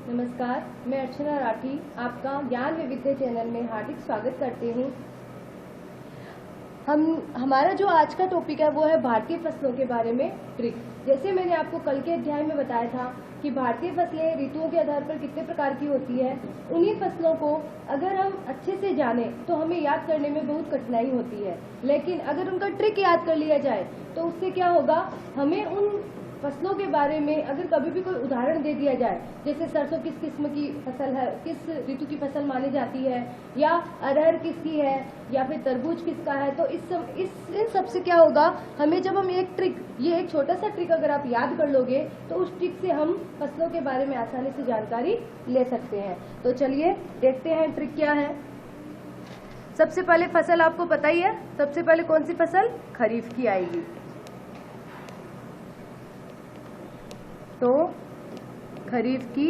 नमस्कार, मैं अर्चना राठी आपका ज्ञान वैविध्य चैनल में हार्दिक स्वागत करती हूँ। हमारा जो आज का टॉपिक है वो है भारतीय फसलों के बारे में ट्रिक। जैसे मैंने आपको कल के अध्याय में बताया था कि भारतीय फसलें ऋतुओं के आधार पर कितने प्रकार की होती है। उन्हीं फसलों को अगर हम अच्छे से जाने तो हमें याद करने में बहुत कठिनाई होती है, लेकिन अगर उनका ट्रिक याद कर लिया जाए तो उससे क्या होगा, हमें उन फसलों के बारे में अगर कभी भी कोई उदाहरण दे दिया जाए, जैसे सरसों किस किस्म की फसल है, किस ऋतु की फसल मानी जाती है, या अरहर किसकी है, या फिर तरबूज किसका है, तो इन सब से क्या होगा, हमें जब हम ये एक छोटा सा ट्रिक अगर आप याद कर लोगे तो उस ट्रिक से हम फसलों के बारे में आसानी से जानकारी ले सकते हैं। तो चलिए देखते हैं ट्रिक क्या है। सबसे पहले फसल आपको पता ही है, सबसे पहले कौन सी फसल खरीफ की आएगी। तो खरीफ की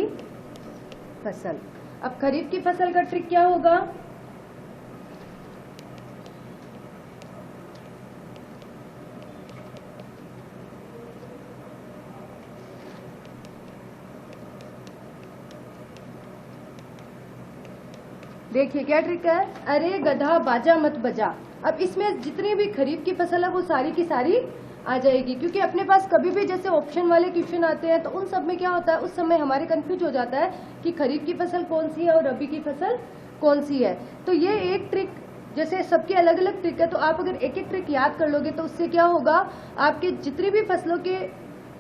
फसल। अब खरीफ की फसल का ट्रिक क्या होगा, देखिए क्या ट्रिक है, अरे गधा बाजा मत बजा। अब इसमें जितनी भी खरीफ की फसल है वो सारी की सारी आ जाएगी, क्योंकि अपने पास कभी भी जैसे ऑप्शन वाले क्वेश्चन आते हैं तो उन सब में क्या होता है, उस समय हमारे कंफ्यूज हो जाता है कि खरीफ की फसल कौन सी है और रबी की फसल कौन सी है। तो ये एक ट्रिक, जैसे सबके अलग अलग ट्रिक है, तो आप अगर एक एक ट्रिक याद कर लोगे तो उससे क्या होगा, आपके जितनी भी फसलों के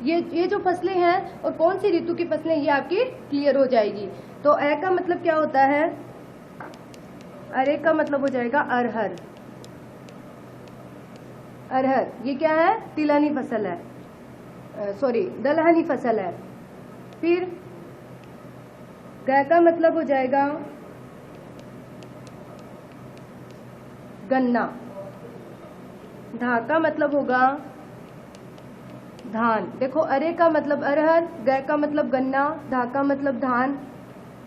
ये जो फसलें हैं और कौन सी ऋतु की फसलें, ये आपकी क्लियर हो जाएगी। तो ए का मतलब क्या होता है, अरे का मतलब हो जाएगा अरहर। अरहर ये क्या है, तिलहनी फसल है, दलहनी फसल है। फिर ग का मतलब हो जाएगा गन्ना। धा का मतलब होगा धान। देखो अरे का मतलब अरहर, ग का मतलब गन्ना, धा का मतलब धान,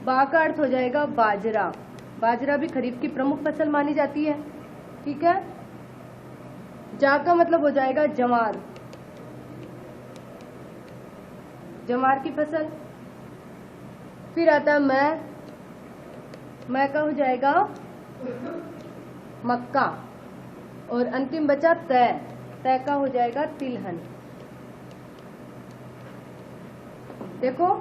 बा का अर्थ हो जाएगा बाजरा। बाजरा भी खरीफ की प्रमुख फसल मानी जाती है, ठीक है। जा का मतलब हो जाएगा जवार, जवार की फसल। फिर आता है मैं का हो जाएगा मक्का, और अंतिम बचा तय का हो जाएगा तिलहन। देखो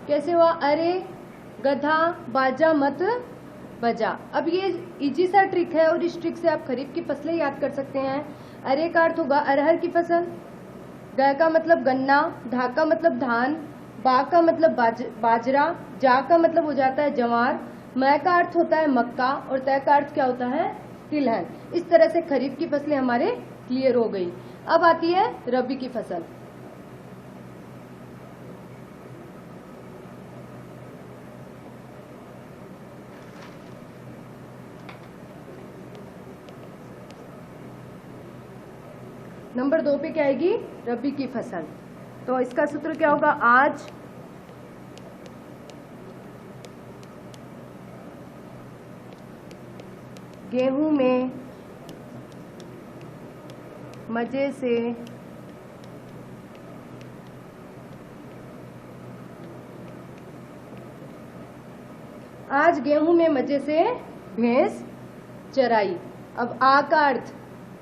कैसे हुआ, अरे गधा बाजा मत बजा। अब ये इजी सा ट्रिक है और इस ट्रिक से आप खरीफ की फसलें याद कर सकते हैं। अरे का अर्थ होगा अरहर की फसल, ग का मतलब गन्ना, धा का मतलब धान, बा का मतलब बाजरा, जा का मतलब हो जाता है जवार, मै का अर्थ होता है मक्का, और तय का अर्थ क्या होता है, तिलहन। इस तरह से खरीफ की फसलें हमारे क्लियर हो गई। अब आती है रबी की फसल। नंबर 2 पे क्या आएगी, रबी की फसल। तो इसका सूत्र क्या होगा, आज गेहूं में मजे से आज गेहूं में मजे से भैंस चराई। अब आ का अर्थ,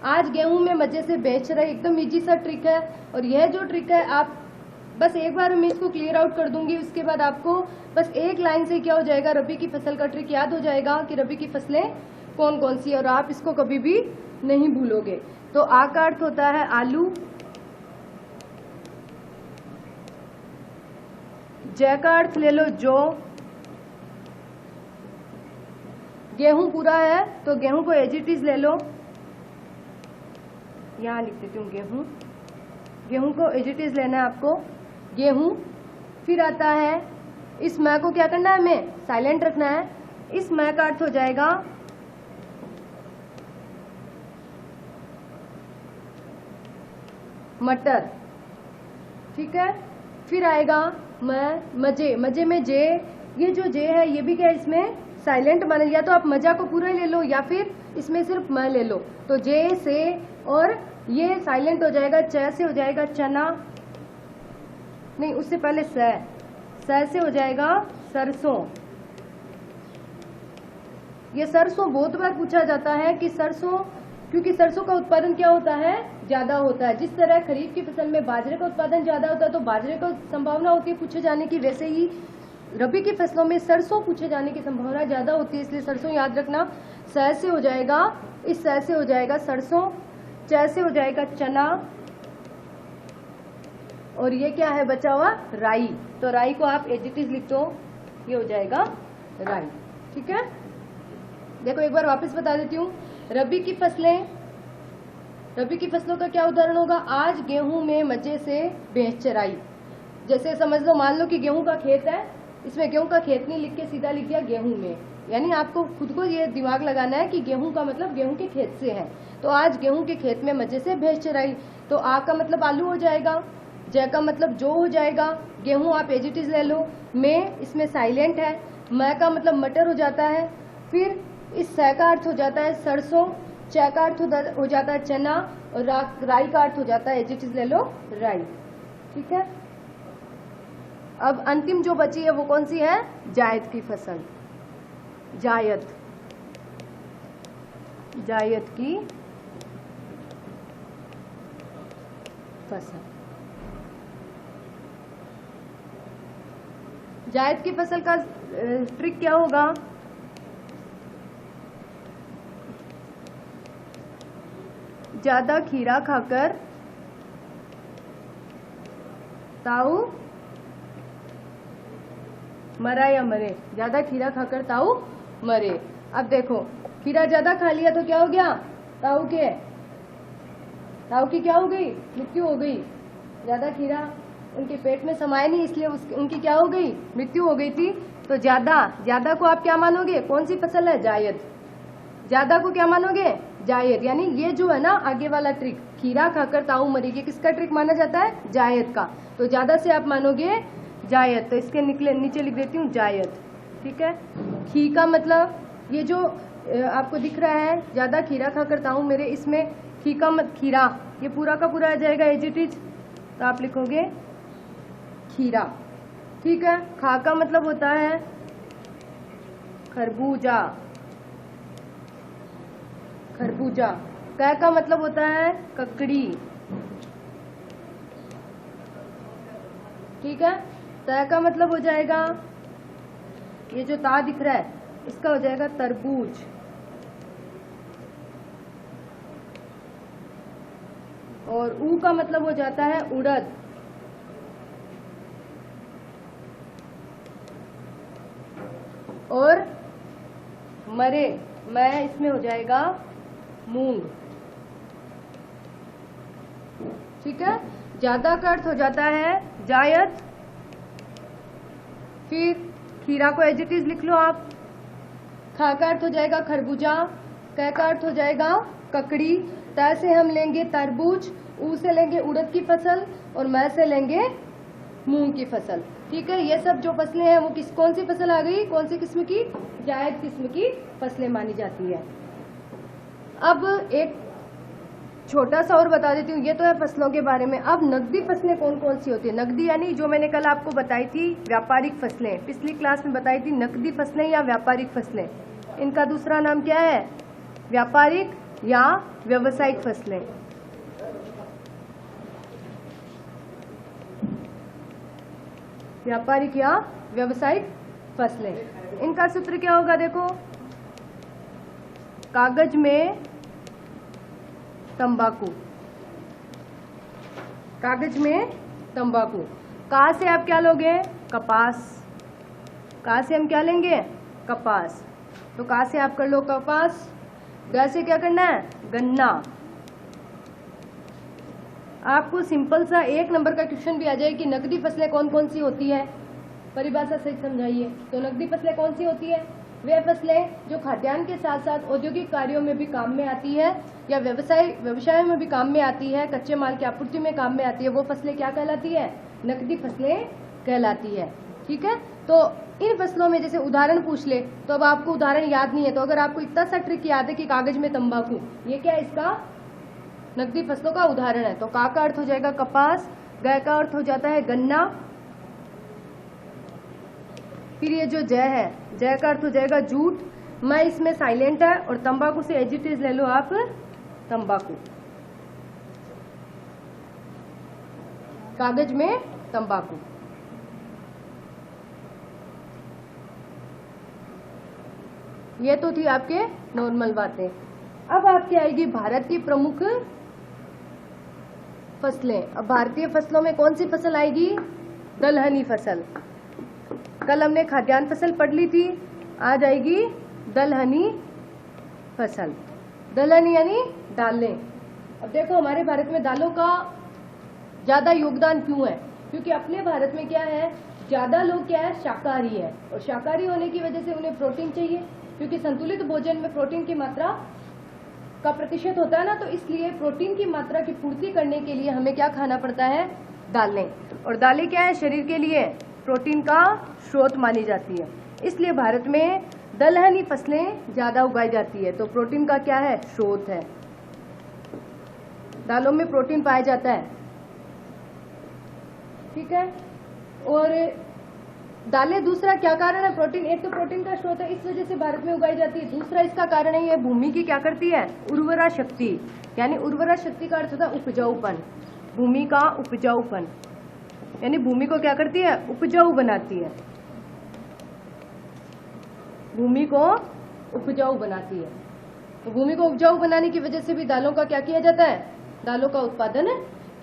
आज गेहूं में मजे से भैंस चराई, एकदम इजी सा ट्रिक है। और यह जो ट्रिक है, आप बस एक बार मैं इसको क्लियर आउट कर दूंगी, उसके बाद आपको बस एक लाइन से क्या हो जाएगा, रबी की फसल का ट्रिक याद हो जाएगा कि रबी की फसलें कौन कौन सी है, और आप इसको कभी भी नहीं भूलोगे। तो आ का अर्थ होता है आलू, जय का अर्थ ले लो जौ, गेहूं पूरा है तो गेहूं को एज इट इज ले लो, यहां लिख देती हूँ गेहूं को एज इट इज लेना है आपको, गेहूं। फिर आता है, इस मैं को क्या करना है, हमें साइलेंट रखना है। इस मैं का अर्थ हो जाएगा मटर, ठीक है। फिर आएगा मजे, मजे में जे, ये जो जे है ये भी क्या इसमें साइलेंट बने, या तो आप मजा को पूरा ले लो या फिर इसमें सिर्फ मैं ले लो। तो जे से और ये साइलेंट हो जाएगा, च से हो जाएगा चना, नहीं उससे पहले स, स से हो जाएगा सरसों। ये सरसों बहुत बार पूछा जाता है कि सरसों, क्योंकि सरसों का उत्पादन क्या होता है, ज्यादा होता है। जिस तरह खरीफ की फसल में बाजरे का उत्पादन ज्यादा होता है तो बाजरे का संभावना होती है पूछे जाने की, वैसे ही रबी की फसलों में सरसों पूछे जाने की संभावना ज्यादा होती है, इसलिए सरसों याद रखना। स से हो जाएगा, इस स से हो जाएगा सरसों, च से हो जाएगा चना, और ये क्या है बचा हुआ, राई। तो राई को आप एज इट इज लिख दो, ये हो जाएगा राई। ठीक है, देखो एक बार वापस बता देती हूँ। रबी की फसलें, रबी की फसलों का क्या उदाहरण होगा, आज गेहूं में मजे से भैंस चराई। जैसे समझ लो, मान लो कि गेहूं का खेत है, इसमें गेहूं का खेत नहीं लिख के सीधा लिख दिया गेहूं में, यानी आपको खुद को ये दिमाग लगाना है कि गेहूं का मतलब गेहूं के खेत से है। तो आज गेहूं के खेत में मजे से भैंस चराई, तो आ का मतलब आलू हो जाएगा, जय का मतलब जो हो जाएगा, गेहूं आप एज इट इज ले लो, में इसमें साइलेंट है, मैं का मतलब मटर हो जाता है, फिर इस स का अर्थ हो जाता है सरसों, च का अर्थ हो जाता है चना, और राई का अर्थ हो जाता है एज इट इज ले लो राई। ठीक है, अब अंतिम जो बची है वो कौन सी है, जायद की फसल। जायद, जायद की फसल। जायद की फसल का ट्रिक क्या होगा, ज्यादा खीरा खाकर ताऊ मरा या मरे, ज्यादा खीरा खाकर ताऊ मरे। अब देखो, खीरा ज्यादा खा लिया तो क्या हो गया, ताऊ की क्या हो गई, मृत्यु हो गई। ज्यादा खीरा उनके पेट में समाया नहीं, इसलिए उनकी क्या हो गई, मृत्यु हो गई थी। तो ज्यादा को आप क्या मानोगे, कौन सी फसल है, जायद। ज्यादा को क्या मानोगे, जायद। यानी ये जो है ना आगे वाला ट्रिक, खीरा खाकर ताऊ मरेगी, किसका ट्रिक माना जाता है, जायद का। तो ज्यादा से आप मानोगे जायद, तो इसके नीचे लिख देती हूँ जायद। ठीक है, खी का मतलब ये जो आपको दिख रहा है, ज्यादा खीरा खाकर ताऊ मेरे, इसमें खी का खीरा ये पूरा का पूरा आ जाएगा एज इट इज, तो आप लिखोगे खीरा। ठीक है, खा का मतलब होता है खरबूजा, खरबूजा। क का मतलब होता है ककड़ी। ठीक है, त का मतलब हो जाएगा, ये जो ता दिख रहा है इसका हो जाएगा तरबूज। और ऊ का मतलब हो जाता है उड़द। और मरे, मैं इसमें हो जाएगा मूंग। ठीक है, ज्यादा का अर्थ हो जाता है जायद, फिर खीरा को एज इट इज लिख लो आप, खा का अर्थ हो जाएगा खरबूजा, क का अर्थ हो जाएगा ककड़ी, त से हम लेंगे तरबूज, ऊ से लेंगे उड़द की फसल, और मैं से लेंगे मूंग की फसल। ठीक है, ये सब जो फसलें हैं वो कौन सी फसल आ गई, कौन सी किस्म की, जायद किस्म की फसलें मानी जाती है। अब एक छोटा सा और बता देती हूँ, ये तो है फसलों के बारे में। अब नकदी फसलें कौन कौन सी होती है, नकदी यानी जो मैंने कल आपको बताई थी व्यापारिक फसलें, पिछली क्लास में बताई थी नकदी फसलें या व्यापारिक फसलें। इनका दूसरा नाम क्या है, व्यापारिक या व्यावसायिक फसलें। व्यापारिक या व्यावसायिक फसलें, इनका सूत्र क्या होगा, देखो, कागज में तंबाकू, कागज में तंबाकू। का से आप क्या लोगे, कपास, का से हम क्या लेंगे, कपास, तो का से आप कर लो कपास। ग से क्या करना है, गन्ना। आपको सिंपल सा 1 नंबर का क्वेश्चन भी आ जाए कि नकदी फसलें कौन कौन सी होती है, परिभाषा सहित समझाइए। तो नकदी फसलें कौन सी होती है, वे फसलें जो खाद्यान्न के साथ साथ औद्योगिक कार्यों में भी काम में आती है या व्यवसाय में भी काम में आती है, कच्चे माल की आपूर्ति में काम में आती है, वो फसलें क्या कहलाती है, नकदी फसलें कहलाती है। ठीक है, तो इन फसलों में जैसे उदाहरण पूछ ले तो अब आपको उदाहरण याद नहीं है, तो अगर आपको इतना सा ट्रिक याद है कि कागज में तंबाकू, ये क्या है, इसका नकदी फसलों का उदाहरण है। तो का अर्थ हो जाएगा कपास, ग का अर्थ हो जाता है गन्ना, फिर ये जो जय है, जय का अर्थ हो जाएगा झूठ, मैं इसमें साइलेंट है, और तंबाकू से एज इट इज ले लो आप तंबाकू, कागज में तंबाकू। ये तो थी आपके नॉर्मल बातें। अब आपकी आएगी भारत की प्रमुख फसलें। अब भारतीय फसलों में कौन सी फसल आएगी? दलहनी फसल। कल हमने खाद्यान्न फसल पढ़ ली थी, आज आएगी दलहनी फसल। दलहनी यानी दालें। अब देखो हमारे भारत में दालों का ज्यादा योगदान क्यों है? क्योंकि अपने भारत में क्या है, ज्यादा लोग क्या है, शाकाहारी है, और शाकाहारी होने की वजह से उन्हें प्रोटीन चाहिए, क्योंकि संतुलित भोजन में प्रोटीन की मात्रा का प्रतिशत होता है ना, तो इसलिए प्रोटीन की मात्रा की पूर्ति करने के लिए हमें क्या खाना पड़ता है? दालें। और दालें क्या है? शरीर के लिए प्रोटीन का स्रोत मानी जाती है, इसलिए भारत में दलहनी फसलें ज्यादा उगाई जाती है। तो प्रोटीन का क्या है? स्रोत है, दालों में प्रोटीन पाया जाता है, ठीक है। और दालें दूसरा क्या कारण है? प्रोटीन, एक तो प्रोटीन का स्रोत है, इस वजह से भारत में उगाई जाती है। दूसरा इसका कारण है, ये भूमि की क्या करती है? उर्वरा शक्ति, यानी उर्वरा शक्ति का अर्थ होता है उपजाऊपन, भूमि का उपजाऊपन, यानी भूमि को क्या करती है? उपजाऊ बनाती है, भूमि को उपजाऊ बनाती है। तो भूमि को उपजाऊ बनाने की वजह से भी दालों का क्या किया जाता है? दालों का उत्पादन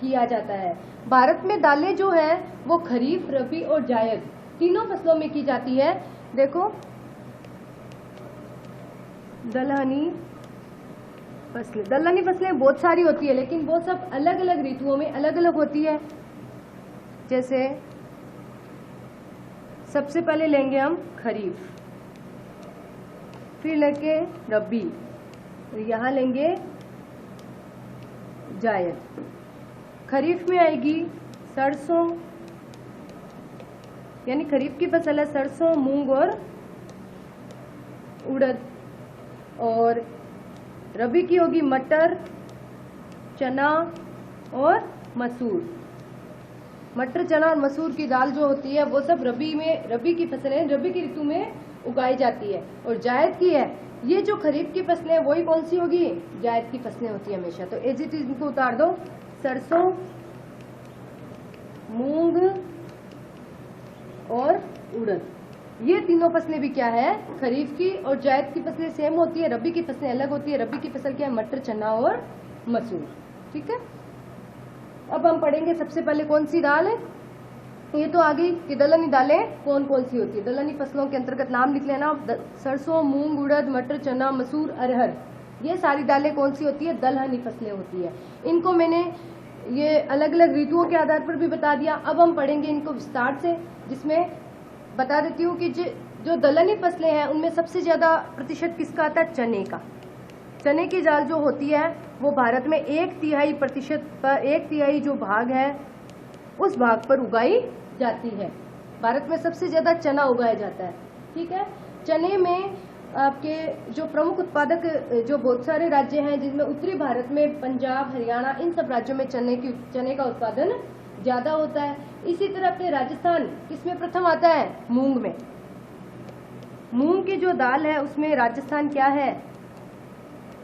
किया जाता है। भारत में दालें जो है वो खरीफ, रबी और जायद तीनों फसलों में की जाती है। देखो दलहनी फसलें बहुत सारी होती है, लेकिन वो सब अलग अलग ऋतुओं में अलग अलग होती है। जैसे सबसे पहले लेंगे हम खरीफ, फिर लेंगे रबी, और यहाँ लेंगे जायद। खरीफ में आएगी सरसों, यानी खरीफ की फसल है सरसों, मूंग और उड़द। और रबी की होगी मटर, चना और मसूर। मटर, चना और मसूर की दाल जो होती है वो सब रबी की फसलें रबी की ऋतु में उगाई जाती है। और जायद की है, ये जो खरीफ की फसलें वही कौन सी होगी? जायद की फसलें होती है हमेशा। तो एज इट इज इनको उतार दो, सरसों, मूंग और उड़द, ये तीनों फसलें भी क्या है? खरीफ की। और जायद की फसलें सेम होती है, रबी की फसलें अलग होती है। रबी की फसल क्या है? मटर, चना और मसूर, ठीक है। अब हम पढ़ेंगे सबसे पहले कौन सी दाल है, ये तो आ गई कि दलहनी दालें कौन कौन सी होती है। दलहनी फसलों के अंतर्गत नाम लिख लेना, सरसों, मूंग, उड़द, मटर, चना, मसूर, अरहर, ये सारी दालें कौन सी होती है? दलहनी फसलें होती है। इनको मैंने ये अलग अलग ऋतुओं के आधार पर भी बता दिया। अब हम पढ़ेंगे इनको विस्तार से, जिसमें बता देती हूँ कि जो दलहनी फसलें हैं उनमें सबसे ज्यादा प्रतिशत किसका आता है? चने का। चने की दाल जो होती है वो भारत में 1/3% पर 1/3 जो भाग है उस भाग पर उगाई जाती है। भारत में सबसे ज्यादा चना उगाया जाता है, ठीक है। चने में आपके जो प्रमुख उत्पादक जो बहुत सारे राज्य हैं, जिनमें उत्तरी भारत में पंजाब, हरियाणा, इन सब राज्यों में चने का उत्पादन ज्यादा होता है। इसी तरह अपने राजस्थान किसमें प्रथम आता है? मूंग में। मूंग की जो दाल है उसमें राजस्थान क्या है?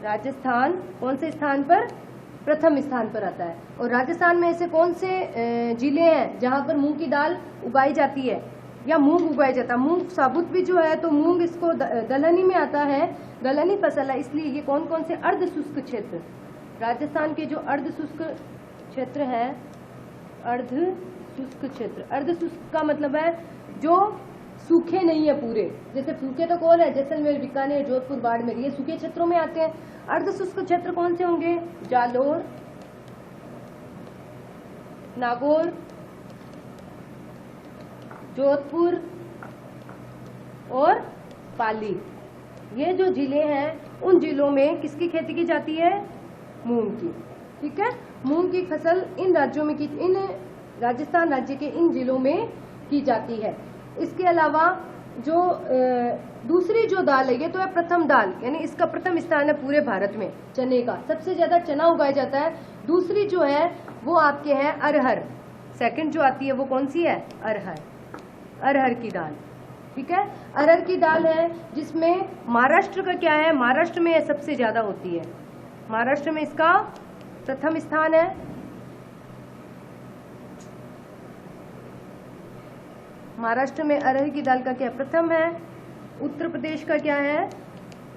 राजस्थान कौन से स्थान पर? प्रथम स्थान पर आता है। और राजस्थान में ऐसे कौन से जिले हैं जहां पर मूंग की दाल उगाई जाती है या मूंग उगाया जाता है? मूंग साबुत भी जो है, तो मूंग इसको दलहनी में आता है, दलहनी फसल है, इसलिए ये कौन कौन से अर्ध शुष्क क्षेत्र, राजस्थान के जो अर्ध शुष्क क्षेत्र है, अर्ध शुष्क क्षेत्र, अर्ध शुष्क का मतलब है जो सूखे नहीं है पूरे, जैसे सूखे तो कौन है? जैसलमेर, बीकानेर, जोधपुर, बाड़मेर, ये सूखे क्षेत्रों में आते हैं। अर्ध शुष्क क्षेत्र कौन से होंगे? जालोर, नागौर, जोधपुर और पाली, ये जो जिले हैं उन जिलों में किसकी खेती की जाती है? मूंग की, ठीक है। मूंग की फसल इन राज्यों में इन राजस्थान राज्य के इन जिलों में की जाती है। इसके अलावा जो दूसरी जो दाल है, ये तो है प्रथम दाल, यानी इसका प्रथम स्थान है पूरे भारत में चने का, सबसे ज्यादा चना उगाया जाता है। दूसरी जो है वो आपके हैं अरहर, सेकंड जो आती है वो कौन सी है? अरहर, अरहर की दाल, ठीक है। अरहर की दाल है जिसमें महाराष्ट्र का क्या है, महाराष्ट्र में यह सबसे ज्यादा होती है, महाराष्ट्र में इसका प्रथम स्थान है। महाराष्ट्र में अरहर की दाल का क्या प्रथम है, उत्तर प्रदेश का क्या है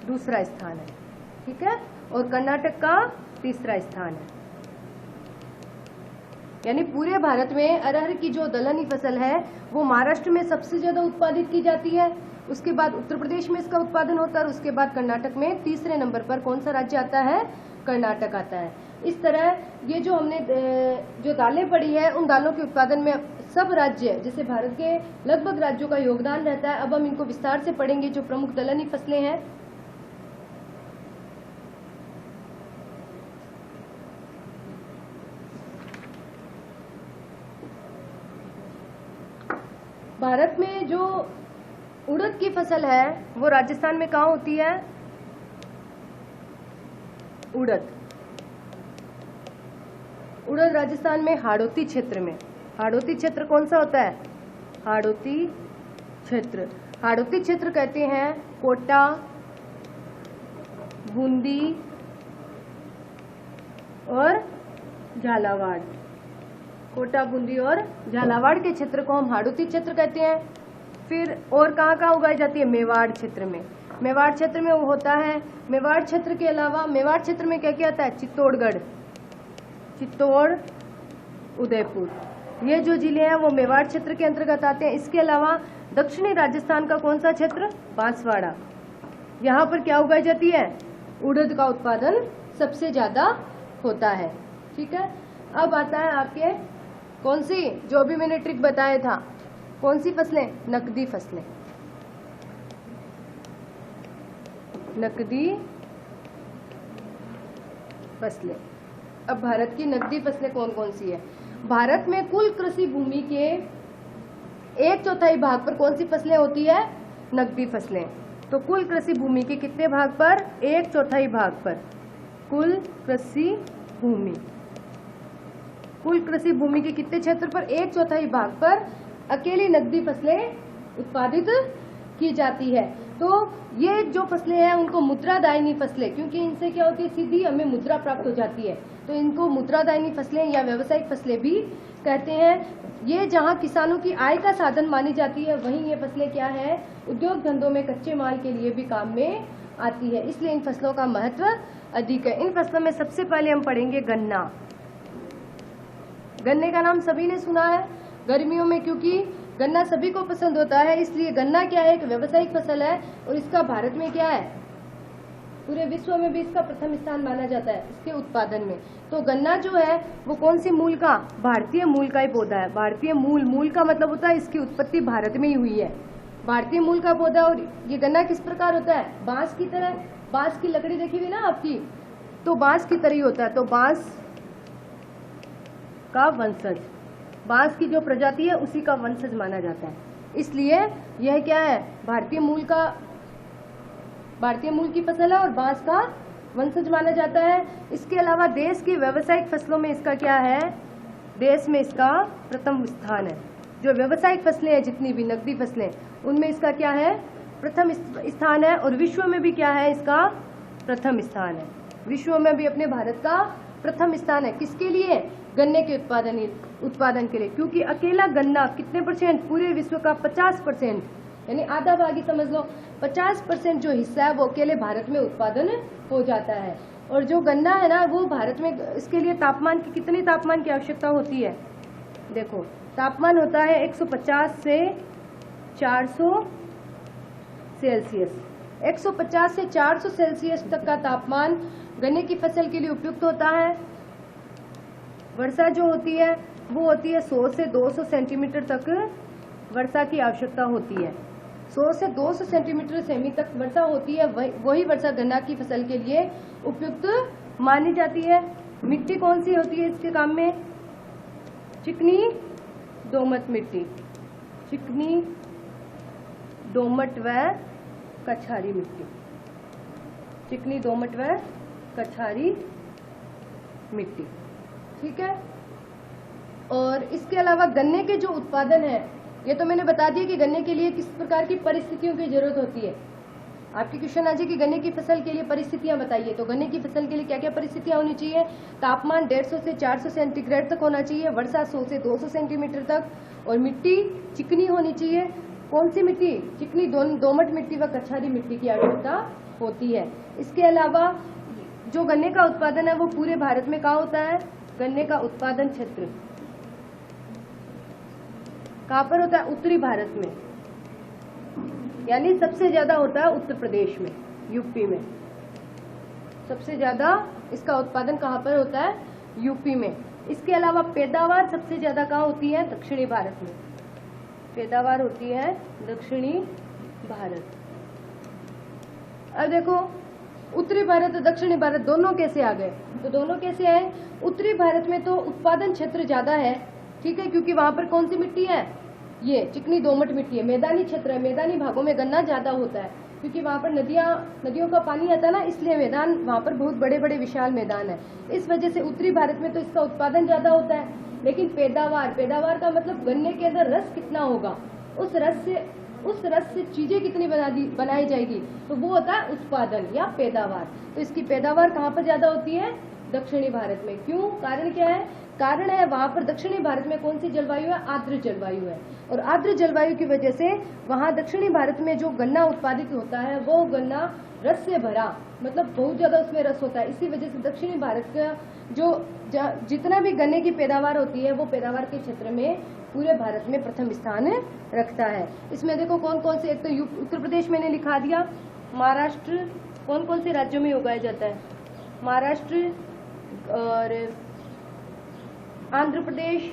दूसरा स्थान है, ठीक है, और कर्नाटक का तीसरा स्थान है। यानी पूरे भारत में अरहर की जो दलहनी फसल है वो महाराष्ट्र में सबसे ज्यादा उत्पादित की जाती है, उसके बाद उत्तर प्रदेश में इसका उत्पादन होता है, और उसके बाद कर्नाटक में तीसरे नंबर पर कौन सा राज्य आता है, कर्नाटक आता है। इस तरह ये जो हमने जो दालें पढ़ी है उन दालों के उत्पादन में सब राज्य, जैसे भारत के लगभग राज्यों का योगदान रहता है। अब हम इनको विस्तार से पढ़ेंगे, जो प्रमुख दलहनी फसलें हैं। भारत में जो उड़द की फसल है वो राजस्थान में कहाँ होती है, उड़द राजस्थान में हाड़ौती क्षेत्र में। हाड़ौती क्षेत्र कौन सा होता है, हाड़ौती क्षेत्र। हाड़ौती क्षेत्र कहते हैं कोटा, बूंदी और झालावाड़। कोटा, बूंदी और झालावाड़ के क्षेत्र को हम हाड़ौती क्षेत्र कहते हैं। फिर और कहाँ कहाँ उगाई जाती है, मेवाड़ क्षेत्र में। मेवाड़ क्षेत्र में वो होता है, मेवाड़ क्षेत्र के अलावा मेवाड़ क्षेत्र में क्या क्या आता है, चित्तौड़गढ़, चित्तौड़, उदयपुर, ये जो जिले हैं वो मेवाड़ क्षेत्र के अंतर्गत आते हैं। इसके अलावा दक्षिणी राजस्थान का कौन सा क्षेत्र, बांसवाड़ा, यहाँ पर क्या उगाई जाती है, उड़द का उत्पादन सबसे ज्यादा होता है, ठीक है। अब आता है आपके कौन सी, जो भी मैंने ट्रिक बताया था, कौन सी फसलें, नकदी फसलें। नकदी फसलें। अब भारत की नकदी फसलें कौन कौन सी है। भारत में कुल कृषि भूमि के 1/4 भाग पर कौन सी फसलें होती है, नकदी फसलें। तो कुल कृषि भूमि के कितने भाग पर, 1/4 भाग पर कुल कृषि भूमि, कुल कृषि भूमि के कितने क्षेत्र पर, 1/4 भाग पर अकेली नकदी फसलें उत्पादित की जाती है। तो ये जो फसलें हैं उनको मुद्रादायिनी फसलें, क्योंकि इनसे क्या होती है, सीधी हमें मुद्रा प्राप्त हो जाती है, तो इनको मुद्रादायिनी फसलें या व्यावसायिक फसलें भी कहते हैं। ये जहाँ किसानों की आय का साधन मानी जाती है, वहीं ये फसलें क्या है, उद्योग धंधों में कच्चे माल के लिए भी काम में आती है, इसलिए इन फसलों का महत्व अधिक है। इन फसलों में सबसे पहले हम पढ़ेंगे गन्ना। गन्ने का नाम सभी ने सुना है गर्मियों में, क्योंकि गन्ना सभी को पसंद होता है, इसलिए गन्ना क्या है, एक व्यावसायिक फसल है, और इसका भारत में क्या है, पूरे विश्व में भी इसका प्रथम स्थान माना जाता है इसके उत्पादन में। तो गन्ना जो है वो कौन सी मूल का, भारतीय मूल का ही पौधा है। भारतीय मूल, मूल का मतलब होता है इसकी उत्पत्ति भारत में ही हुई है, भारतीय मूल का पौधा। और ये गन्ना किस प्रकार होता है, बांस की तरह। बांस की लकड़ी देखी हुई ना आपकी, तो बांस की तरह ही होता है। तो बांस का वंशज, बांस की जो प्रजाति है उसी का वंशज माना जाता है, इसलिए यह क्या है, भारतीय मूल की फसल है और बांस का वंशज माना जाता है। इसके अलावा देश की व्यावसायिक फसलों में इसका क्या है, देश में इसका प्रथम स्थान है। जो व्यावसायिक फसलें हैं जितनी भी नकदी फसलें, उनमें इसका क्या है, प्रथम स्थान है, और विश्व में भी क्या है, इसका प्रथम स्थान है। विश्व में भी अपने भारत का प्रथम स्थान है। किसके लिए, गन्ने के उत्पादन के लिए, क्योंकि अकेला गन्ना कितने परसेंट, पूरे विश्व का 50%, यानी आधा भाग ही समझ लो, 50% जो हिस्सा है वो अकेले भारत में उत्पादन हो जाता है। और जो गन्ना है ना वो भारत में, इसके लिए तापमान की, कितने तापमान की आवश्यकता होती है, देखो तापमान होता है 150 से 400 सेल्सियस। 150 से 400 सेल्सियस तक का तापमान गन्ने की फसल के लिए उपयुक्त होता है। वर्षा जो होती है वो होती है 100 से 200 सेंटीमीटर तक वर्षा की आवश्यकता होती है। 100 से 200 सेंटीमीटर सेमी तक वर्षा होती है, वही वर्षा गन्ना की फसल के लिए उपयुक्त मानी जाती है। मिट्टी कौन सी होती है इसके काम में, चिकनी दोमट मिट्टी, चिकनी दोमट व कछारी मिट्टी, चिकनी दोमट व कछारी मिट्टी, ठीक है। और इसके अलावा गन्ने के जो उत्पादन है ये तो मैंने बता दिया कि गन्ने के लिए किस प्रकार की परिस्थितियों की जरूरत होती है। आपके क्वेश्चन आ जाए कि गन्ने की फसल के लिए परिस्थितियां बताइए, तो गन्ने की फसल के लिए क्या क्या परिस्थितियां होनी चाहिए। तापमान 150 से 400 सेंटीग्रेड तक होना चाहिए, वर्षा 100 से 200 सेंटीमीटर तक, और मिट्टी चिकनी होनी चाहिए। कौन सी मिट्टी? चिकनी, दोमट मिट्टी व कछारी मिट्टी की आवश्यकता होती है। इसके अलावा जो गन्ने का उत्पादन है वो पूरे भारत में कहाँ होता है? गन्ने का उत्पादन क्षेत्र कहाँ पर होता है? उत्तरी भारत में, यानी सबसे ज्यादा होता है उत्तर प्रदेश में, यूपी में। सबसे ज्यादा इसका उत्पादन कहाँ पर होता है? यूपी में। इसके अलावा पैदावार सबसे ज्यादा कहाँ होती है? दक्षिणी भारत में। पैदावार होती है दक्षिणी भारत। अब देखो उत्तरी भारत और दक्षिणी भारत दोनों कैसे आ गए? तो दोनों कैसे आए? उत्तरी भारत में तो उत्पादन क्षेत्र ज्यादा है, ठीक है, क्योंकि वहां पर कौन सी मिट्टी है? ये चिकनी दोमट मिट्टी है, मैदानी क्षेत्र है, मैदानी भागों में गन्ना ज्यादा होता है, क्योंकि वहां पर नदियों का पानी आता है ना, इसलिए मैदान वहां पर बहुत बड़े बड़े विशाल मैदान है। इस वजह से उत्तरी भारत में तो इसका उत्पादन ज्यादा होता है। लेकिन पैदावार का मतलब गन्ने के अंदर रस कितना होगा, उस रस से चीजें कितनी बनाई जाएगी, तो वो होता है उत्पादन या पैदावार। तो इसकी पैदावार कहाँ पर ज्यादा होती है? दक्षिणी भारत में। क्यों? कारण क्या है? कारण है वहां पर दक्षिणी भारत में कौन सी जलवायु है? आर्द्र जलवायु है, और आर्द्र जलवायु की वजह से वहां दक्षिणी भारत में जो गन्ना उत्पादित होता है वो गन्ना रस से भरा, मतलब बहुत ज्यादा उसमें रस होता है। इसी वजह से दक्षिणी भारत का जितना भी गन्ने की पैदावार होती है वो पैदावार के क्षेत्र में पूरे भारत में प्रथम स्थान रखता है। इसमें देखो कौन कौन से, एक तो उत्तर प्रदेश मैंने लिखा दिया, महाराष्ट्र, कौन कौन से राज्यों में उगाया जाता है? महाराष्ट्र और आंध्र प्रदेश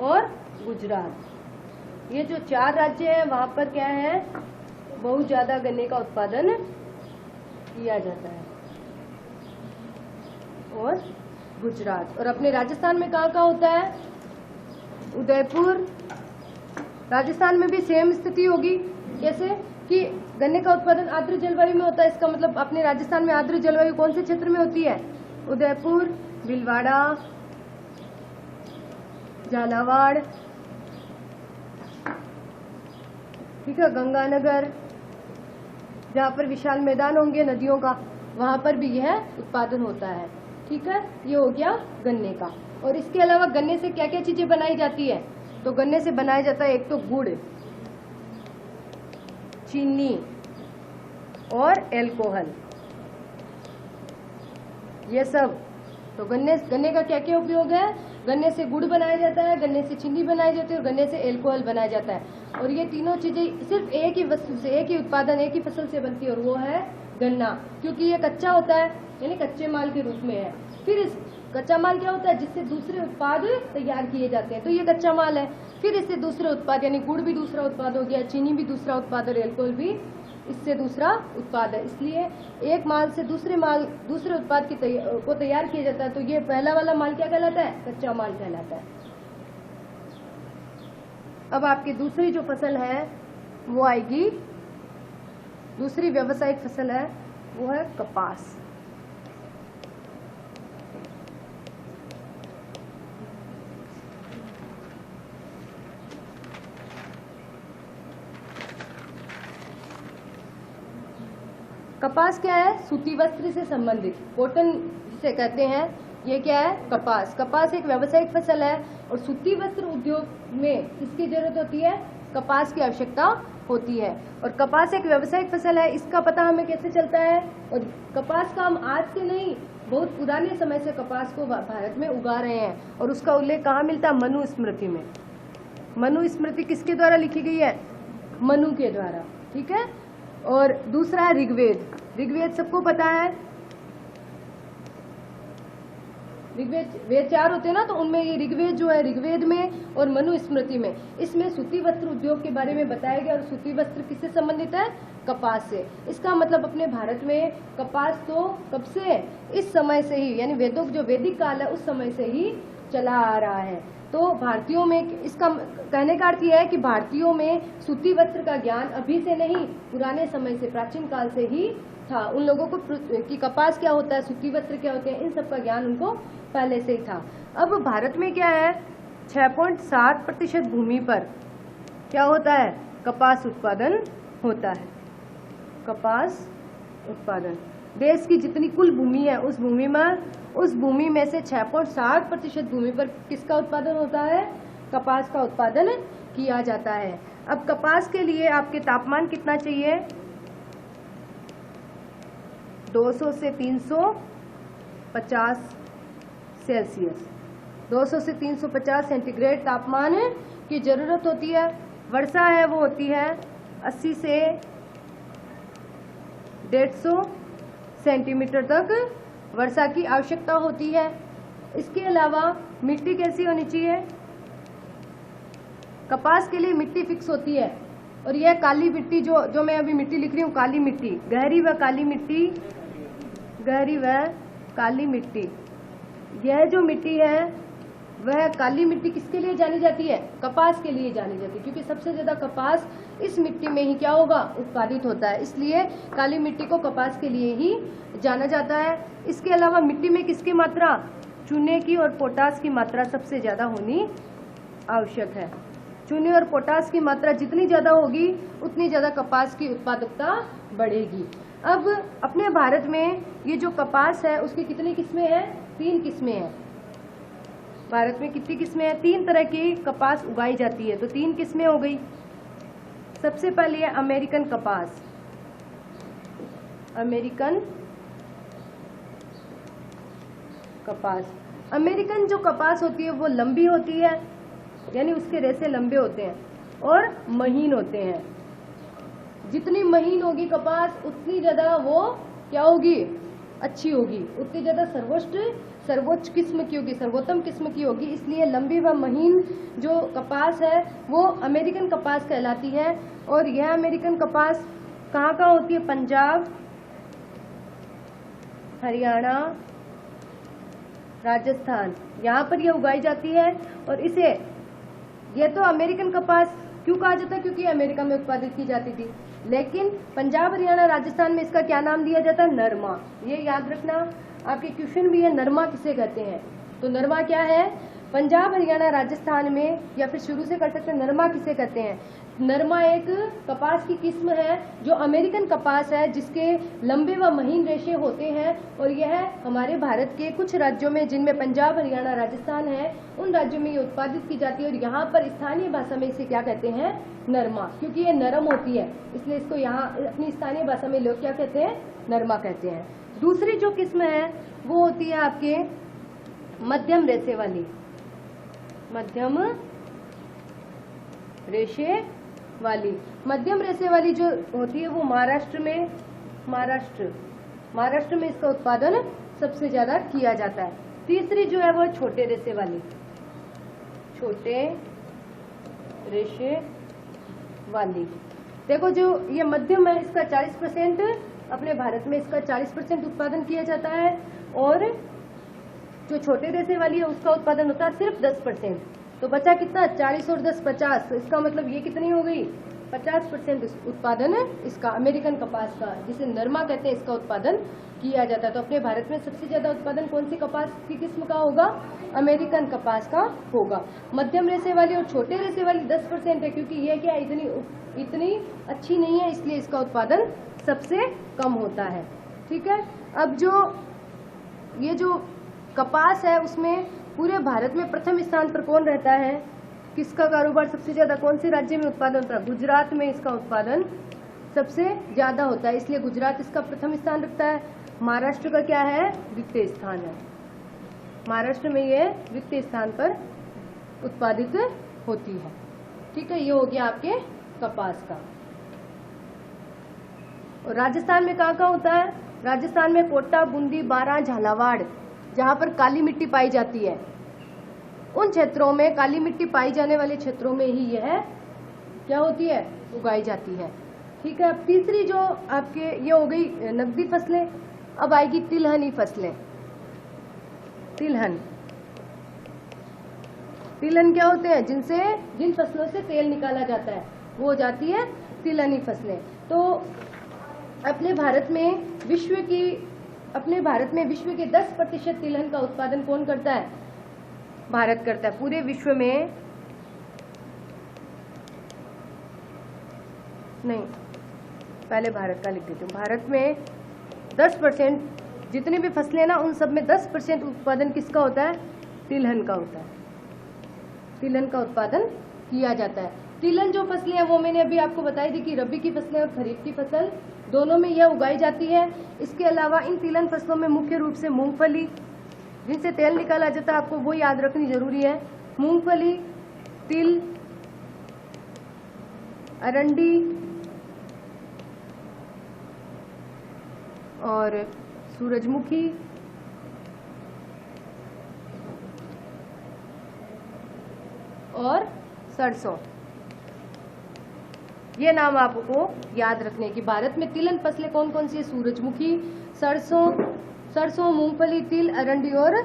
और गुजरात, ये जो 4 राज्य हैं वहां पर क्या है? बहुत ज्यादा गन्ने का उत्पादन किया जाता है। और गुजरात, और अपने राजस्थान में कहाँ कहाँ होता है? उदयपुर, राजस्थान में भी सेम स्थिति होगी। कैसे कि गन्ने का उत्पादन आर्द्र जलवायु में होता है, इसका मतलब अपने राजस्थान में आर्द्र जलवायु कौन से क्षेत्र में होती है? उदयपुर, भीलवाड़ा, झालावाड़, ठीक है, गंगानगर, जहाँ पर विशाल मैदान होंगे नदियों का, वहां पर भी यह उत्पादन होता है। ठीक है, ये हो गया गन्ने का। और इसके अलावा गन्ने से क्या क्या चीजें बनाई जाती है? तो गन्ने से बनाया जाता है एक तो गुड़, चीनी और अल्कोहल, ये सब। तो गन्ने का क्या क्या उपयोग है? गन्ने से गुड़ बनाया जाता है, गन्ने से चीनी बनाई जाती है और गन्ने से अल्कोहल बनाया जाता है। और ये तीनों चीजें सिर्फ एक ही वस्तु से, एक ही उत्पादन, एक ही फसल से बनती है, और वो है गन्ना। क्योंकि ये कच्चा होता है, यानी कच्चे माल के रूप में है। फिर इस कच्चा माल क्या होता है? जिससे दूसरे उत्पाद तैयार किए जाते हैं, तो ये कच्चा माल है। फिर इससे दूसरे उत्पाद, यानी गुड़ भी दूसरा उत्पाद हो गया, चीनी भी दूसरा उत्पाद और अल्कोहल भी इससे दूसरा उत्पाद है। इसलिए एक माल से दूसरे उत्पाद को तैयार किया जाता है। तो ये पहला वाला माल क्या कहलाता है? कच्चा माल कहलाता है। अब आपकी दूसरी जो फसल है वो आएगी, दूसरी व्यावसायिक फसल है वो है कपास। कपास क्या है? सूती वस्त्र से संबंधित, कॉटन जिसे कहते हैं, ये क्या है? कपास। कपास एक व्यावसायिक फसल है और सूती वस्त्र उद्योग में किसकी जरूरत होती है? कपास की आवश्यकता होती है। और कपास एक व्यावसायिक फसल है, इसका पता हमें कैसे चलता है? और कपास का हम आज से नहीं, बहुत पुराने समय से कपास को भारत में उगा रहे हैं। और उसका उल्लेख कहाँ मिलता है? मनु स्मृति में। मनु स्मृति किसके द्वारा लिखी गई है? मनु के द्वारा। ठीक है। और दूसरा है ऋग्वेद। ऋग्वेद सबको पता है, वेद 4 होते हैं ना, तो उनमें ये ऋग्वेद जो है, ऋग्वेद में और मनु स्मृति में, इसमें सूती वस्त्र उद्योग के बारे में बताया गया। और सूती वस्त्र किससे संबंधित है? कपास से। इसका मतलब अपने भारत में कपास तो कब से है? इस समय से ही, यानी वेदों जो वैदिक काल है उस समय से ही चला आ रहा है। तो भारतीयों में, इसका कहने का अर्थ यह है कि भारतीयों में सूती वस्त्र का ज्ञान अभी से नहीं, पुराने समय से, प्राचीन काल से ही था। उन लोगों को कि कपास क्या होता है, सूती वस्त्र क्या होते हैं, इन सब का ज्ञान उनको पहले से ही था। अब भारत में क्या है 6.7% भूमि पर क्या होता है, कपास उत्पादन होता है। कपास उत्पादन देश की जितनी कुल भूमि है उस भूमि में से 6.7% भूमि पर किसका उत्पादन होता है, कपास का उत्पादन किया जाता है। अब कपास के लिए आपके तापमान कितना चाहिए, 200 से 350 सेल्सियस, 200 से 350 सेंटीग्रेड तापमान की जरूरत होती है। वर्षा है वो होती है 80 से 150 सेंटीमीटर तक वर्षा की आवश्यकता होती है। इसके अलावा मिट्टी कैसी होनी चाहिए, कपास के लिए मिट्टी फिक्स होती है, और यह काली मिट्टी जो मैं अभी मिट्टी लिख रही हूँ, काली मिट्टी, गहरी व काली मिट्टी, गहरी व काली मिट्टी, यह जो मिट्टी है वह काली मिट्टी किसके लिए जानी जाती है, कपास के लिए जानी जाती है, क्योंकि सबसे ज्यादा कपास इस मिट्टी में ही क्या होगा, उत्पादित होता है, इसलिए काली मिट्टी को कपास के लिए ही जाना जाता है। इसके अलावा मिट्टी में किसकी मात्रा, चूने की और पोटास की मात्रा सबसे ज्यादा होनी आवश्यक है। चूने और पोटास की मात्रा जितनी ज्यादा होगी उतनी ज्यादा कपास की उत्पादकता बढ़ेगी। अब अपने भारत में ये जो कपास है उसकी कितनी किस्में हैं, 3 किस्में हैं। भारत में कितनी किस्में हैं, 3 तरह की कपास उगाई जाती है, तो 3 किस्में हो गई। सबसे पहले है अमेरिकन कपास। अमेरिकन कपास, अमेरिकन जो कपास होती है वो लंबी होती है, यानी उसके रेशे लंबे होते हैं और महीन होते हैं। जितनी महीन होगी कपास उतनी ज्यादा वो क्या होगी, अच्छी होगी, उतनी ज्यादा सर्वोच्च किस्म की होगी, सर्वोत्तम किस्म की होगी। इसलिए लंबी व महीन जो कपास है वो अमेरिकन कपास कहलाती है। और यह अमेरिकन कपास कहाँ कहाँ होती है, पंजाब, हरियाणा, राजस्थान, यहाँ पर यह उगाई जाती है। और इसे, यह तो अमेरिकन कपास क्यों कहा जाता है, क्योंकि अमेरिका में उत्पादित की जाती थी, लेकिन पंजाब, हरियाणा, राजस्थान में इसका क्या नाम दिया जाता है, नरमा। ये याद रखना, आपके क्वेश्चन भी है, नरमा किसे कहते हैं। तो नरमा क्या है, पंजाब, हरियाणा, राजस्थान में, या फिर शुरू से कर सकते हैं, नरमा किसे कहते हैं। नरमा एक कपास की किस्म है जो अमेरिकन कपास है, जिसके लंबे व महीन रेशे होते हैं। और यह हमारे भारत के कुछ राज्यों में, जिनमें पंजाब, हरियाणा, राजस्थान है, उन राज्यों में ये उत्पादित की जाती है। और यहाँ पर स्थानीय भाषा में इसे क्या कहते हैं, नरमा, क्योंकि ये नरम होती है, इसलिए इसको यहाँ अपनी स्थानीय भाषा में लोग क्या कहते हैं, नरमा कहते हैं। दूसरी जो किस्म है वो होती है आपके मध्यम रेशे वाली। मध्यम रेशे वाली, मध्यम रेशे वाली जो होती है वो महाराष्ट्र में इसका उत्पादन सबसे ज्यादा किया जाता है। तीसरी जो है वो छोटे रेशे वाली, छोटे रेशे वाली। देखो जो ये मध्यम है इसका 40%, अपने भारत में इसका 40% उत्पादन किया जाता है, और जो छोटे रेशे वाली है उसका उत्पादन होता है सिर्फ 10%। तो बचा कितना, 40 और 10 50, तो इसका मतलब ये कितनी हो गई, 50% उत्पादन इसका अमेरिकन कपास का, जिसे नरमा कहते हैं, इसका उत्पादन किया जाता है। तो अपने भारत में सबसे ज्यादा उत्पादन कौन सी कपास की किस्म का होगा, अमेरिकन कपास का होगा। मध्यम रेशे वाली और छोटे रेशे वाली 10% है, क्योंकि ये क्या इतनी अच्छी नहीं है, इसलिए इसका उत्पादन सबसे कम होता है। ठीक है, अब ये जो कपास है उसमें पूरे भारत में प्रथम स्थान पर कौन रहता है, किसका कारोबार सबसे ज्यादा, कौन से राज्य में उत्पादन होता है, गुजरात में इसका उत्पादन सबसे ज्यादा होता है, इसलिए गुजरात इसका प्रथम स्थान रखता है। महाराष्ट्र का क्या है, द्वितीय स्थान है, महाराष्ट्र में ये द्वितीय स्थान पर उत्पादित होती है। ठीक है, ये हो गया आपके कपास का। और राजस्थान में कहाँ कहाँ होता है, राजस्थान में कोटा, बूंदी, बारां, झालावाड़, जहाँ पर काली मिट्टी पाई जाती है, उन क्षेत्रों में, काली मिट्टी पाई जाने वाले क्षेत्रों में ही यह क्या होती है, उगाई जाती है। ठीक है, अब तीसरी जो आपके ये हो गई नकदी फसलें, अब आएगी तिलहनी फसलें। तिलहन क्या होते हैं, जिन फसलों से तेल निकाला जाता है वो हो जाती है तिलहनी फसलें। तो अपने भारत में विश्व के 10% तिलहन का उत्पादन कौन करता है, भारत करता है पूरे विश्व में। नहीं, पहले भारत का लिख देती हूँ। भारत में 10% जितनी भी फसलें ना, उन सब में 10% उत्पादन किसका होता है? तिलहन का होता है। तिलहन का उत्पादन किया जाता है। तिलहन जो फसलें हैं वो मैंने अभी आपको बताई थी कि रबी की फसलें और खरीफ की फसल दोनों में यह उगाई जाती है। इसके अलावा इन तिलहन फसलों में मुख्य रूप से मूंगफली, जिनसे तेल निकाला जाता है, आपको वो याद रखनी जरूरी है। मूंगफली, तिल, अरंडी और सूरजमुखी और सरसों, ये नाम आपको याद रखने की। भारत में तिलहन फसलें कौन कौन सी है? सूरजमुखी, सरसों, मूंगफली, तिल, अरंडी और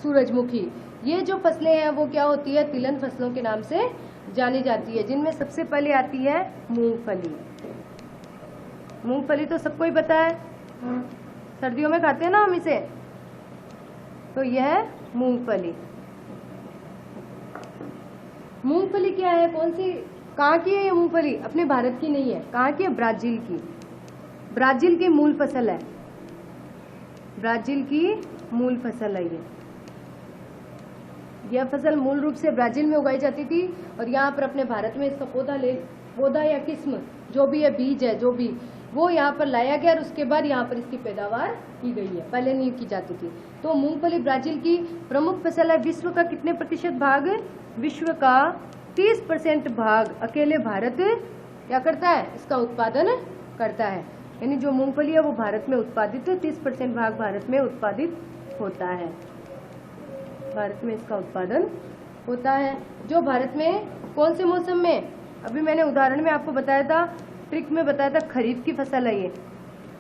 सूरजमुखी। ये जो फसलें हैं वो क्या होती है? तिलहन फसलों के नाम से जानी जाती है, जिनमें सबसे पहले आती है मूंगफली। मूंगफली तो सबको ही पता है, सर्दियों में खाते हैं ना हम इसे, तो यह है मूंगफली। मूंगफली क्या है? कौन सी, कहाँ की है ये मूंगफली? अपने भारत की नहीं है। कहाँ की है? ब्राजील की। ब्राजील की मूल फसल है। ब्राजील की मूल फसल है ये। यह फसल मूल रूप से ब्राजील में उगाई जाती थी और यहाँ पर अपने भारत में इसका पौधा या किस्म जो भी है, बीज है जो भी, वो यहाँ पर लाया गया और उसके बाद यहाँ पर इसकी पैदावार की गई है, पहले नहीं की जाती थी। तो मूंगफली ब्राजील की प्रमुख फसल है। विश्व का कितने प्रतिशत भाग? विश्व का 30% भाग अकेले भारत क्या करता है? इसका उत्पादन करता है। यानी जो मूंगफली है वो भारत में उत्पादित, 30% भाग भारत में उत्पादित होता है। भारत में इसका उत्पादन होता है। जो भारत में कौन से मौसम में? अभी मैंने उदाहरण में आपको बताया था, ट्रिक में बताया था, खरीफ की फसल है ये।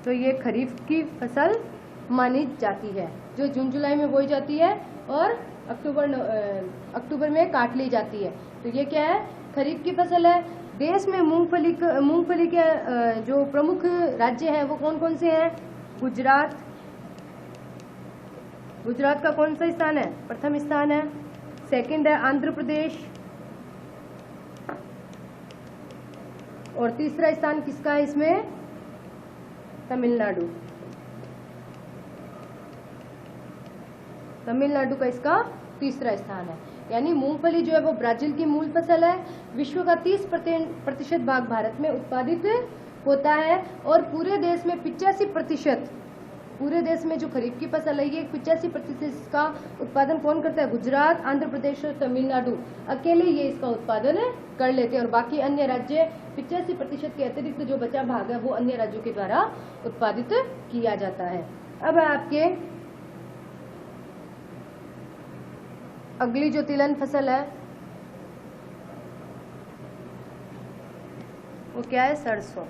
तो ये खरीफ की फसल मानी जाती है, जो जून जुलाई में बोई जाती है और अक्टूबर में काट ली जाती है। तो ये क्या है? खरीफ की फसल है। देश में मूंगफली के जो प्रमुख राज्य हैं वो कौन कौन से हैं? गुजरात का कौन सा स्थान है? प्रथम स्थान है। सेकंड है आंध्र प्रदेश और तीसरा स्थान किसका है इसमें? तमिलनाडु। तमिलनाडु का इसका तीसरा स्थान है। यानी मूंगफली जो है वो ब्राजील की मूल फसल है। विश्व का 30% भाग भारत में उत्पादित होता है और पूरे देश में 85%, पूरे देश में जो खरीफ की फसल है ये 85% का उत्पादन कौन करता है? गुजरात, आंध्र प्रदेश और तमिलनाडु अकेले ये इसका उत्पादन कर लेते हैं और बाकी अन्य राज्य 85% के अतिरिक्त जो बचा भाग है वो अन्य राज्यों के द्वारा उत्पादित किया जाता है। अब आपके अगली जो तिलहन फसल है वो क्या है? सरसों।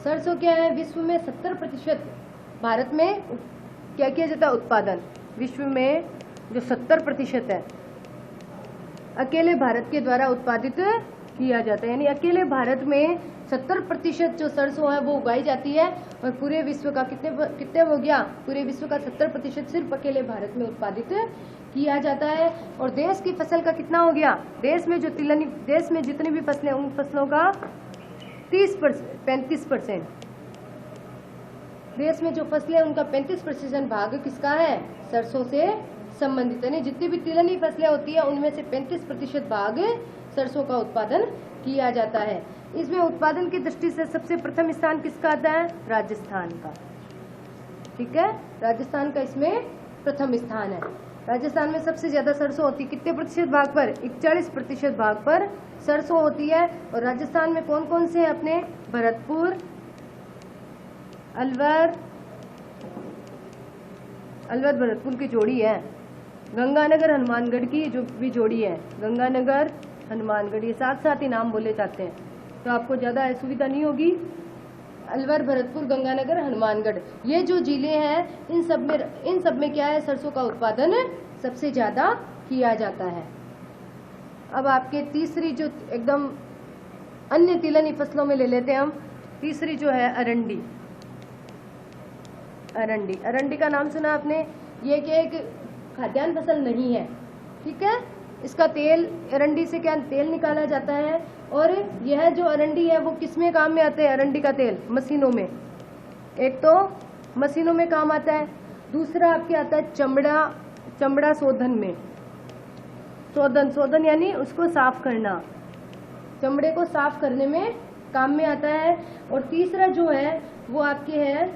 सरसों क्या है? विश्व में 70% भारत में क्या किया जाता है? उत्पादन। विश्व में जो 70% है अकेले भारत के द्वारा उत्पादित किया जाता है। यानी अकेले भारत में 70% जो सरसों है वो उगाई जाती है और पूरे विश्व का कितने हो गया? पूरे विश्व का 70% सिर्फ अकेले भारत में उत्पादित किया जाता है। और देश की फसल का कितना हो गया? देश में जितनी भी फसलें, उन फसलों का 35%। देश में जो फसलें उनका 35% भाग किसका है? सरसों से संबंधित। यानी जितनी भी तिलहनी फसलें होती है उनमें से 35% भाग सरसों का उत्पादन किया जाता है। इसमें उत्पादन की दृष्टि से सबसे प्रथम स्थान किसका आता है? राजस्थान का। ठीक है, राजस्थान का इसमें प्रथम स्थान है। राजस्थान में सबसे ज्यादा सरसों होती है। कितने प्रतिशत भाग पर? 41% भाग पर सरसों होती है। और राजस्थान में कौन कौन से हैं अपने? भरतपुर, अलवर भरतपुर की जोड़ी है। गंगानगर हनुमानगढ़ की जो भी जोड़ी है, गंगानगर हनुमानगढ़, ये साथ साथ ही नाम बोले जाते हैं तो आपको ज़्यादा असुविधा नहीं होगी। अलवर, भरतपुर, गंगानगर, हनुमानगढ़, ये जो जिले हैं इन सब में क्या है? सरसों का उत्पादन सबसे ज़्यादा किया जाता है। अब आपके तीसरी जो एकदम अन्य तिलहनी फसलों में ले लेते हैं हम, तीसरी जो है अरंडी। अरंडी। अरंडी का नाम सुना आपने? ये कि एक खाद्यान्न फसल नहीं है, ठीक है। इसका तेल, अरंडी से क्या तेल निकाला जाता है, और यह जो अरंडी है वो किस में काम में आते हैं? अरंडी का तेल मशीनों में, एक तो मशीनों में काम आता है, दूसरा आपके आता है चमड़ा शोधन में। शोधन यानी उसको साफ करना, चमड़े को साफ करने में काम में आता है। और तीसरा जो है वो आपके है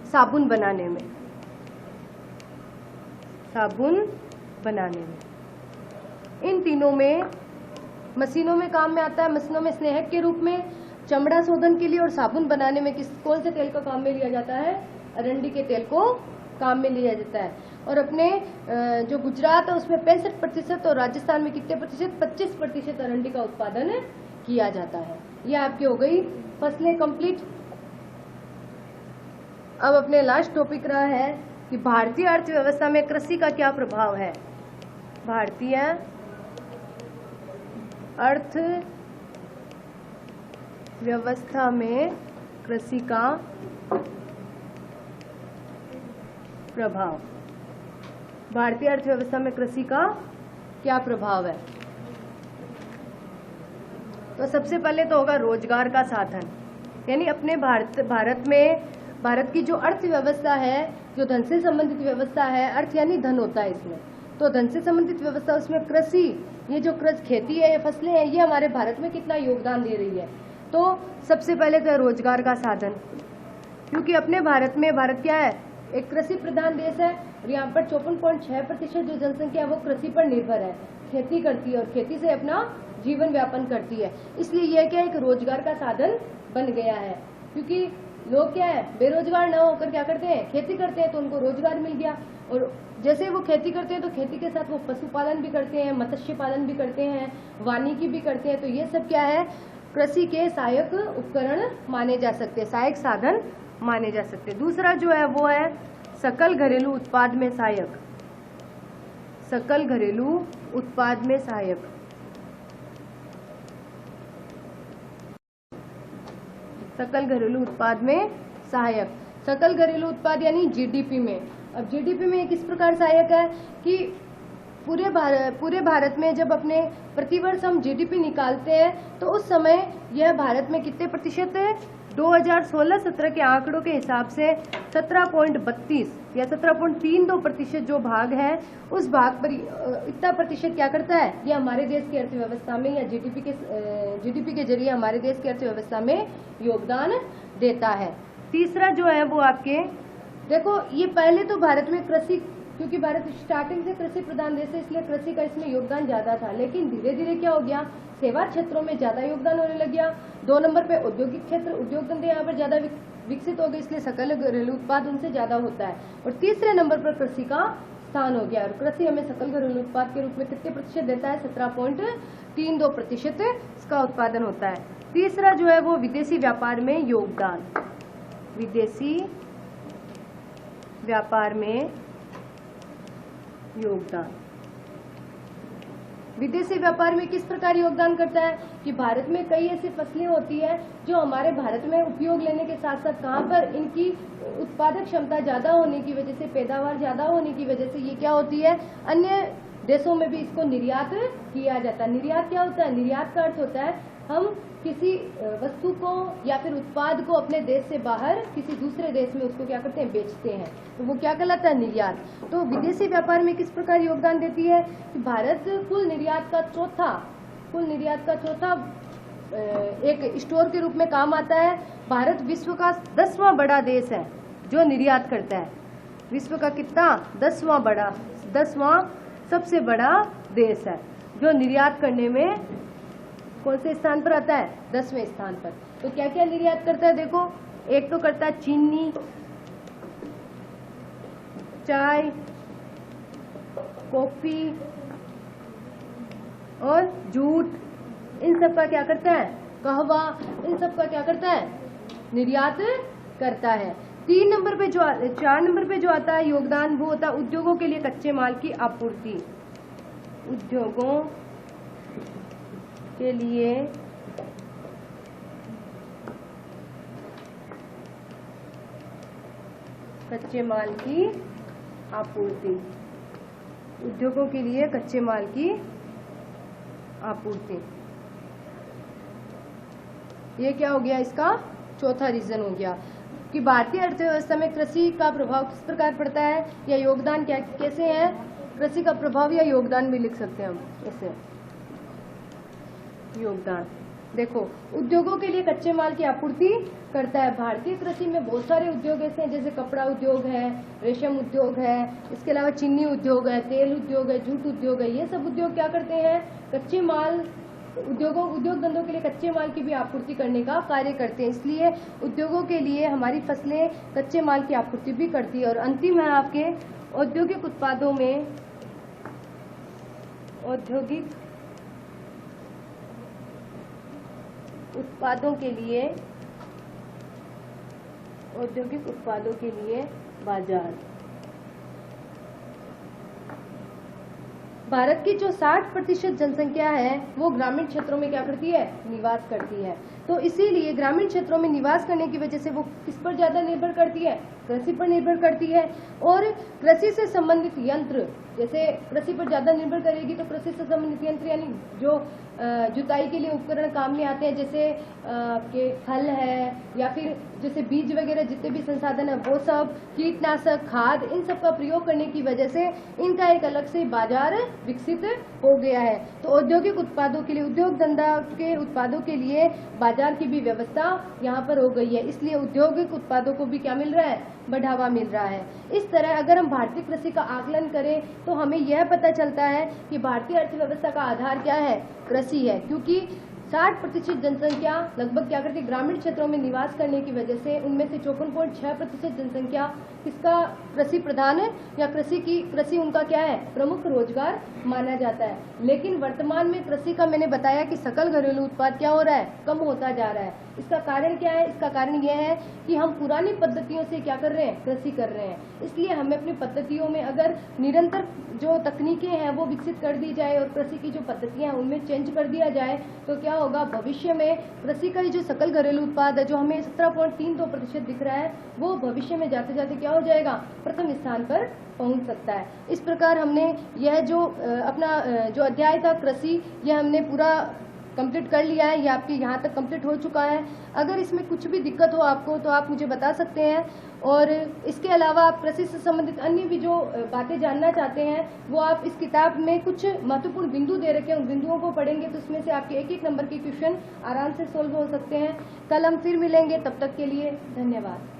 साबुन बनाने में, साबुन बनाने में। इन तीनों में मशीनों में काम में आता है, मशीनों में स्नेहक के रूप में, चमड़ा शोधन के लिए और साबुन बनाने में कौन से तेल को काम में लिया जाता है? अरंडी के तेल को काम में लिया जाता है। और अपने जो गुजरात है उसमें 65% और राजस्थान में कितने प्रतिशत? 25% अरंडी का उत्पादन किया जाता है। यह आपकी हो गई फसलें कंप्लीट। अब अपने लास्ट टॉपिक रहा है कि भारतीय अर्थव्यवस्था में कृषि का क्या प्रभाव है। भारतीय अर्थव्यवस्था में कृषि का प्रभाव। भारतीय अर्थव्यवस्था में कृषि का क्या प्रभाव है? तो सबसे पहले तो होगा रोजगार का साधन, यानी अपने भारत की जो अर्थव्यवस्था है, जो धन से संबंधित व्यवस्था है, अर्थ यानी धन होता है इसमें, तो धन से संबंधित व्यवस्था, उसमें कृषि, ये जो खेती है, ये फसलें हैं, ये हमारे भारत में कितना योगदान दे रही है। तो सबसे पहले तो रोजगार का साधन, क्योंकि अपने भारत क्या है? एक कृषि प्रधान देश है, और यहाँ पर 54.6% जो जनसंख्या है वो कृषि पर निर्भर है, खेती करती है और खेती से अपना जीवन व्यापन करती है। इसलिए यह क्या एक रोजगार का साधन बन गया है, क्योंकि लोग क्या है, बेरोजगार न होकर क्या करते हैं? खेती करते हैं, तो उनको रोजगार मिल गया। और जैसे वो खेती करते हैं तो खेती के साथ वो पशुपालन भी करते हैं, मत्स्य पालन भी करते हैं, वानिकी भी करते हैं। तो ये सब क्या है? कृषि के सहायक उपकरण माने जा सकते हैं, सहायक साधन माने जा सकते हैं। दूसरा जो है वो है सकल घरेलू उत्पाद में सहायक। सकल घरेलू उत्पाद में सहायक, सकल घरेलू उत्पाद में सहायक। सकल घरेलू उत्पाद यानी जीडीपी में। अब जीडीपी में किस प्रकार सहायक है कि पूरे भारत में जब अपने प्रतिवर्ष हम जीडीपी निकालते हैं तो उस समय यह भारत में कितने प्रतिशत है? 2016-17 के आंकड़ों के हिसाब से 17.32 या 17.32% जो भाग है, उस भाग पर इतना प्रतिशत क्या करता है? ये हमारे देश की अर्थव्यवस्था में या जीडीपी के जरिए हमारे देश की अर्थव्यवस्था में योगदान देता है। तीसरा जो है वो आपके देखो, ये पहले तो भारत में कृषि, क्योंकि भारत स्टार्टिंग से कृषि प्रधान देश है, इसलिए कृषि का इसमें योगदान ज्यादा था। लेकिन धीरे धीरे क्या हो गया? सेवा क्षेत्रों में ज्यादा योगदान होने लग गया। 2 नंबर पे औद्योगिक क्षेत्र, उद्योग धंधे यहाँ पर ज्यादा विकसित हो गए, इसलिए सकल घरेलू उत्पाद उनसे ज्यादा होता है। और तीसरे नंबर पर कृषि का स्थान हो गया। और कृषि हमें सकल घरेलू उत्पाद के रूप में कितने प्रतिशत देता है? 17.32% इसका उत्पादन होता है। तीसरा जो है वो विदेशी व्यापार में योगदान। विदेशी व्यापार में योगदान। विदेशी व्यापार में किस प्रकार योगदान करता है कि भारत में कई ऐसी फसलें होती है जो हमारे भारत में उपयोग लेने के साथ साथ कहाँ पर इनकी उत्पादक क्षमता ज्यादा होने की वजह से, पैदावार ज्यादा होने की वजह से ये क्या होती है? अन्य देशों में भी इसको निर्यात किया जाता है। निर्यात क्या होता है? निर्यात का अर्थ होता है हम किसी वस्तु को या फिर उत्पाद को अपने देश से बाहर किसी दूसरे देश में उसको क्या करते हैं? बेचते हैं। तो वो क्या कहलाता है? निर्यात। तो विदेशी व्यापार में किस प्रकार योगदान देती है कि भारत कुल निर्यात का चौथा एक स्टोर के रूप में काम आता है। भारत विश्व का 10वां बड़ा देश है जो निर्यात करता है। विश्व का कितना? 10वां सबसे बड़ा देश है जो निर्यात करने में कौन से स्थान पर आता है? 10वें स्थान पर। तो क्या क्या निर्यात करता है? देखो, एक तो करता है चीनी, चाय, कॉफी और जूट, इन सब का क्या करता है? कहवा, इन सब का क्या करता है? निर्यात करता है। 4 नंबर पे जो आता है योगदान, वो होता है उद्योगों के लिए कच्चे माल की आपूर्ति। उद्योगों के लिए कच्चे माल की आपूर्ति, उद्योगों के लिए कच्चे माल की आपूर्ति। ये क्या हो गया, इसका चौथा रीजन हो गया कि भारतीय अर्थव्यवस्था में कृषि का प्रभाव किस प्रकार पड़ता है या योगदान क्या कैसे है। कृषि का प्रभाव या योगदान भी लिख सकते हैं हम ऐसे, योगदान। देखो, उद्योगों के लिए कच्चे माल की आपूर्ति करता है। भारतीय कृषि में बहुत सारे उद्योग ऐसे हैं, जैसे कपड़ा उद्योग है, रेशम उद्योग है, इसके अलावा चीनी उद्योग है, तेल उद्योग है, जूट उद्योग है। ये सब उद्योग क्या करते हैं, कच्चे माल उद्योग धंधों के लिए कच्चे माल की भी आपूर्ति करने का कार्य करते हैं। इसलिए उद्योगों के लिए हमारी फसलें कच्चे माल की आपूर्ति भी करती है। और अंतिम है आपके औद्योगिक उत्पादों में, औद्योगिक उत्पादों के लिए बाजार। भारत की जो 60% जनसंख्या है वो ग्रामीण क्षेत्रों में क्या करती है, निवास करती है। तो इसीलिए ग्रामीण क्षेत्रों में निवास करने की वजह से वो किस पर ज्यादा निर्भर करती है, कृषि पर निर्भर करती है। और कृषि से संबंधित यंत्र, जैसे कृषि पर ज्यादा निर्भर करेगी तो कृषि से संबंधित यंत्र यानी जो जुताई के लिए उपकरण काम में आते हैं, जैसे के हल है या फिर जैसे बीज वगैरह, जितने भी संसाधन है वो सब, कीटनाशक, खाद, इन सब का प्रयोग करने की वजह से इनका एक अलग से बाजार विकसित हो गया है। तो औद्योगिक उत्पादों के लिए, उद्योग धंधा के उत्पादों के लिए बाजार की भी व्यवस्था यहाँ पर हो गई है। इसलिए औद्योगिक उत्पादों को भी क्या मिल रहा है, बढ़ावा मिल रहा है। इस तरह अगर हम भारतीय कृषि का आकलन करें तो हमें यह पता चलता है कि भारतीय अर्थव्यवस्था का आधार क्या है, कृषि है। क्योंकि 60% जनसंख्या लगभग क्या करती है, ग्रामीण क्षेत्रों में निवास करने की वजह से उनमें से 54.6% जनसंख्या किसका, कृषि प्रधान है या कृषि उनका क्या है, प्रमुख रोजगार माना जाता है। लेकिन वर्तमान में कृषि का मैंने बताया कि सकल घरेलू उत्पाद क्या हो रहा है, कम होता जा रहा है। इसका कारण क्या है, इसका कारण यह है कि हम पुरानी पद्धतियों से क्या कर रहे हैं, कृषि कर रहे हैं। इसलिए हमें अपनी पद्धतियों में अगर निरंतर जो तकनीकें हैं वो विकसित कर दी जाए और कृषि की जो पद्धतियां हैं उनमें चेंज कर दिया जाए तो क्या होगा, भविष्य में कृषि का जो सकल घरेलू उत्पाद है जो हमें 17.32% दिख रहा है, वो भविष्य में जाते जाते क्या हो जाएगा, प्रथम स्थान पर पहुंच सकता है। इस प्रकार हमने यह जो अपना जो अध्याय था कृषि, यह हमने पूरा कंप्लीट कर लिया है। ये आपके यहाँ तक कंप्लीट हो चुका है। अगर इसमें कुछ भी दिक्कत हो आपको तो आप मुझे बता सकते हैं। और इसके अलावा आप कृषि से संबंधित अन्य भी जो बातें जानना चाहते हैं वो आप इस किताब में कुछ महत्वपूर्ण बिंदु दे रखे हैं, उन बिंदुओं को पढ़ेंगे तो इसमें से आपके एक नंबर के क्वेश्चन आराम से सोल्व हो सकते हैं। कल हम फिर मिलेंगे, तब तक के लिए धन्यवाद।